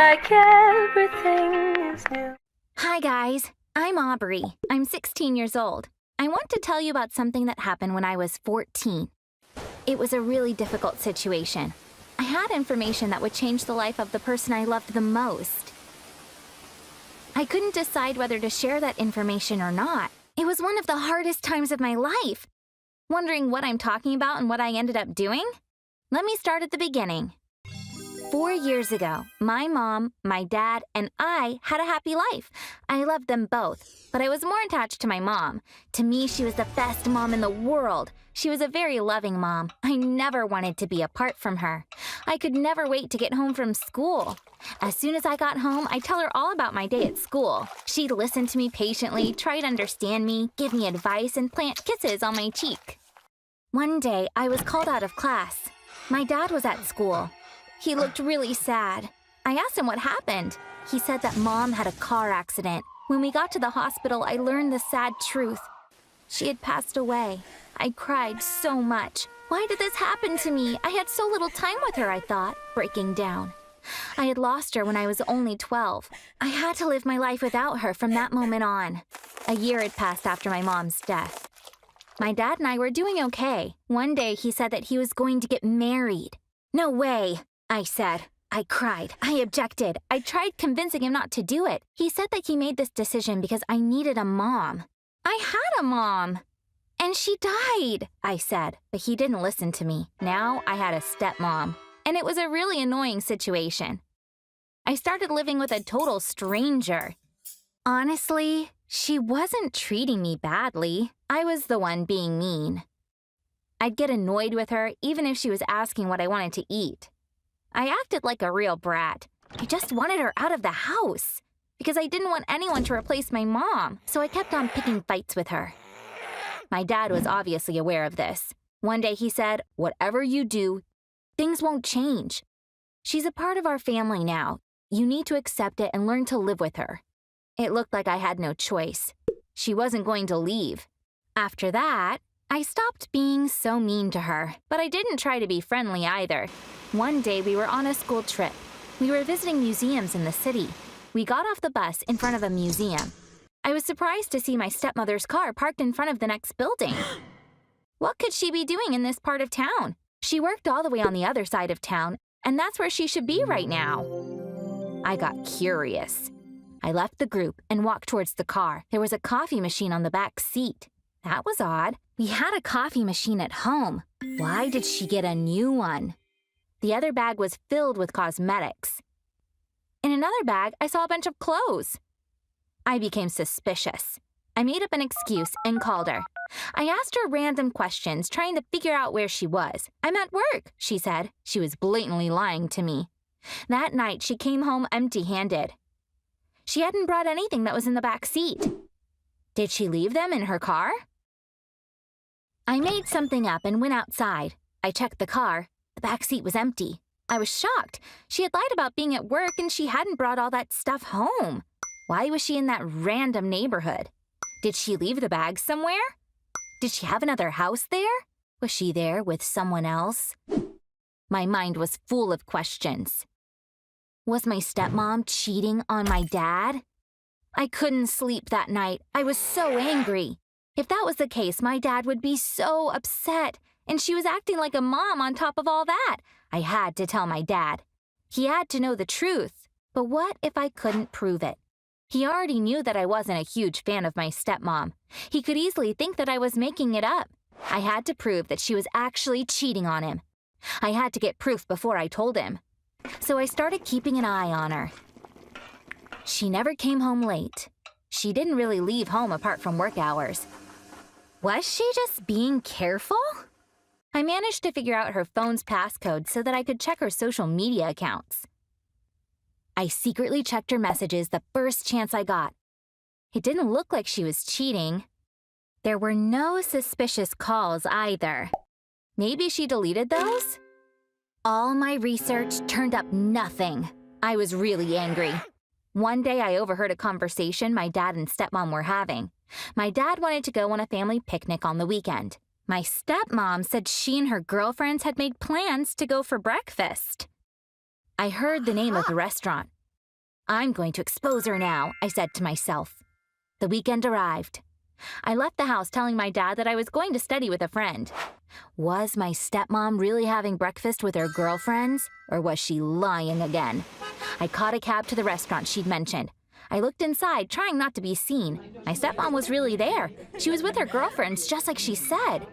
like everything is new. Hi guys, I'm Aubrey. I'm 16 years old. I want to tell you about something that happened when I was 14. It was a really difficult situation. I had information that would change the life of the person I loved the most. I couldn't decide whether to share that information or not. It was one of the hardest times of my life. Wondering what I'm talking about and what I ended up doing? Let me start at the beginning. 4 years ago, my mom, my dad, and I had a happy life. I loved them both, but I was more attached to my mom. To me, she was the best mom in the world. She was a very loving mom. I never wanted to be apart from her. I could never wait to get home from school. As soon as I got home, I'd tell her all about my day at school. She'd listen to me patiently, try to understand me, give me advice, and plant kisses on my cheek. One day, I was called out of class. My dad was at school. He looked really sad. I asked him what happened. He said that Mom had a car accident. When we got to the hospital, I learned the sad truth. She had passed away. I cried so much. Why did this happen to me? I had so little time with her, I thought, breaking down. I had lost her when I was only 12. I had to live my life without her from that moment on. A year had passed after my mom's death. My dad and I were doing okay. One day, he said that he was going to get married. No way, I said. I cried. I objected. I tried convincing him not to do it. He said that he made this decision because I needed a mom. I had a mom. And she died, I said, but he didn't listen to me. Now I had a stepmom, and it was a really annoying situation. I started living with a total stranger. Honestly, she wasn't treating me badly. I was the one being mean. I'd get annoyed with her even if she was asking what I wanted to eat. I acted like a real brat. I just wanted her out of the house because I didn't want anyone to replace my mom, so I kept on picking fights with her. My dad was obviously aware of this. One day he said, "Whatever you do, things won't change. She's a part of our family now. You need to accept it and learn to live with her." It looked like I had no choice. She wasn't going to leave. After that, I stopped being so mean to her, but I didn't try to be friendly either. One day we were on a school trip. We were visiting museums in the city. We got off the bus in front of a museum. I was surprised to see my stepmother's car parked in front of the next building. What could she be doing in this part of town? She worked all the way on the other side of town, and that's where she should be right now. I got curious. I left the group and walked towards the car. There was a coffee machine on the back seat. That was odd. We had a coffee machine at home. Why did she get a new one? The other bag was filled with cosmetics. In another bag, I saw a bunch of clothes. I became suspicious. I made up an excuse and called her. I asked her random questions, trying to figure out where she was. "I'm at work," she said. She was blatantly lying to me. That night, she came home empty-handed. She hadn't brought anything that was in the back seat. Did she leave them in her car? I made something up and went outside. I checked the car. The back seat was empty. I was shocked. She had lied about being at work and she hadn't brought all that stuff home. Why was she in that random neighborhood? Did she leave the bag somewhere? Did she have another house there? Was she there with someone else? My mind was full of questions. Was my stepmom cheating on my dad? I couldn't sleep that night. I was so angry. If that was the case, my dad would be so upset, and she was acting like a mom on top of all that. I had to tell my dad. He had to know the truth. But what if I couldn't prove it? He already knew that I wasn't a huge fan of my stepmom. He could easily think that I was making it up. I had to prove that she was actually cheating on him. I had to get proof before I told him. So I started keeping an eye on her. She never came home late. She didn't really leave home apart from work hours. Was she just being careful? I managed to figure out her phone's passcode so that I could check her social media accounts. I secretly checked her messages the first chance I got. It didn't look like she was cheating. There were no suspicious calls either. Maybe she deleted those? All my research turned up nothing. I was really angry. One day I overheard a conversation my dad and stepmom were having. My dad wanted to go on a family picnic on the weekend. My stepmom said she and her girlfriends had made plans to go for breakfast. I heard the name of the restaurant. I'm going to expose her now, I said to myself. The weekend arrived. I left the house telling my dad that I was going to study with a friend. Was my stepmom really having breakfast with her girlfriends, or was she lying again? I caught a cab to the restaurant she'd mentioned. I looked inside, trying not to be seen. My stepmom was really there. She was with her girlfriends, just like she said.